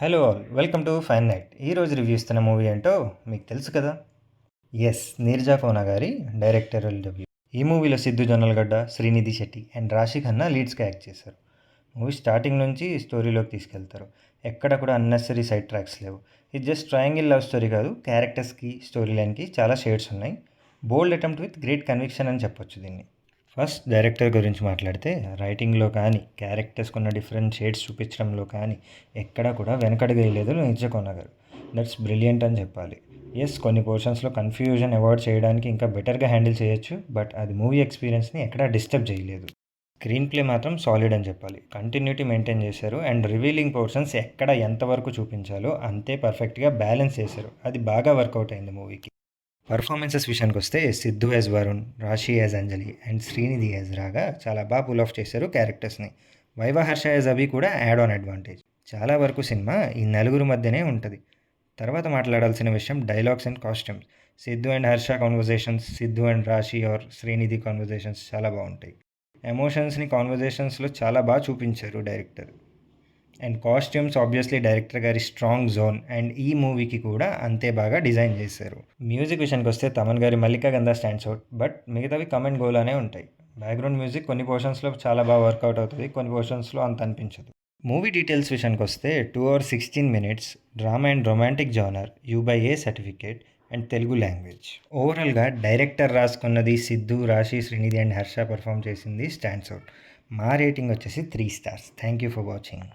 Hello all, welcome to fine night. ఈరోజు review ఇస్తున్న movie ఏంటో మీకు తెలుసు కదా. ఎస్, నీర్జా ఫోనా గారి డైరెక్టరల్ డెబ్యూ. ఈ మూవీలో సిద్ధు జొన్నలగడ్డ, శ్రీనిధి శెట్టి అండ్ రాశి ఖన్నా లీడ్స్గా యాక్ట్ చేశారు. మూవీ స్టార్టింగ్ నుంచి స్టోరీలోకి తీసుకెళ్తారు. ఎక్కడ కూడా అన్నెసరీ సైడ్ ట్రాక్స్ లేవు. ఇది జస్ట్ ట్రయాంగిల్ లవ్ స్టోరీ కాదు, క్యారెక్టర్స్కి స్టోరీ లైన్కి చాలా షేడ్స్ ఉన్నాయి. బోల్డ్ అటెంప్ట్ విత్ గ్రేట్ కన్విక్షన్ అని చెప్పొచ్చు దీన్ని. ఫస్ట్ డైరెక్టర్ గురించి మాట్లాడితే, రైటింగ్లో కానీ క్యారెక్టర్స్కి ఉన్న డిఫరెంట్ షేడ్స్ చూపించడంలో కానీ ఎక్కడా కూడా వెనకడుగేయలేదు నీర్జా ఖన్నా గారు. దట్స్ బ్రిలియంట్ అని చెప్పాలి. ఎస్, కొన్ని పోర్షన్స్లో కన్ఫ్యూజన్ అవాయిడ్ చేయడానికి ఇంకా బెటర్గా హ్యాండిల్ చేయొచ్చు, బట్ అది మూవీ ఎక్స్పీరియన్స్ని ఎక్కడా డిస్టర్బ్ చేయలేదు. స్క్రీన్ ప్లే మాత్రం సాలిడ్ అని చెప్పాలి. కంటిన్యూటీ మెయింటైన్ చేశారు అండ్ రివీలింగ్ పోర్షన్స్ ఎక్కడ ఎంతవరకు చూపించాలో అంతే పర్ఫెక్ట్గా బ్యాలెన్స్ చేశారు. అది బాగా వర్కౌట్ అయింది మూవీకి. పర్ఫార్మెన్సెస్ విషయానికి వస్తే సిద్ధు యాజ్ వరుణ్, రాశి as Anjali and Srinidhi as రాగా చాలా బాగా పుల్ ఆఫ్ చేశారు క్యారెక్టర్స్ని. వైవా హర్ష యాజ్ అభి కూడా యాడ్ ఆన్ అడ్వాంటేజ్. చాలా వరకు సినిమా ఈ నలుగురు మధ్యనే ఉంటుంది. తర్వాత మాట్లాడాల్సిన విషయం dialogues and costumes. Siddhu and Harsha conversations, Siddhu and రాశి ఆర్ శ్రీనిధి కాన్వర్జేషన్స్ చాలా బాగుంటాయి. ఎమోషన్స్ని కాన్వర్జేషన్స్లో చాలా బాగా చూపించారు director. And costumes obviously director గారి స్ట్రాంగ్ జోన్ అండ్ ఈ మూవీకి కూడా అంతే బాగా డిజైన్ చేశారు. మ్యూజిక్ విషయానికి వస్తే తమన్ గారి మల్లికా గంధ స్టాండ్స్ అవుట్, బట్ మిగతావి కమెంట్ గోలానే ఉంటాయి. బ్యాక్గ్రౌండ్ మ్యూజిక్ కొన్ని పోర్షన్స్లో చాలా బాగా వర్కౌట్ అవుతుంది, కొన్ని పోర్షన్స్లో అంత అనిపించదు. మూవీ డీటెయిల్స్ విషయానికి వస్తే 2 hours 16 minutes, drama and romantic genre, UA certificate and Telugu language. ఓవరాల్గా డైరెక్టర్ రాసుకున్నది, సిద్ధు, రాశి, శ్రీనిధి అండ్ హర్ష పర్ఫామ్ చేసింది స్టాండ్స్ అవుట్. మా రేటింగ్ వచ్చేసి 3 stars. Thank you for watching.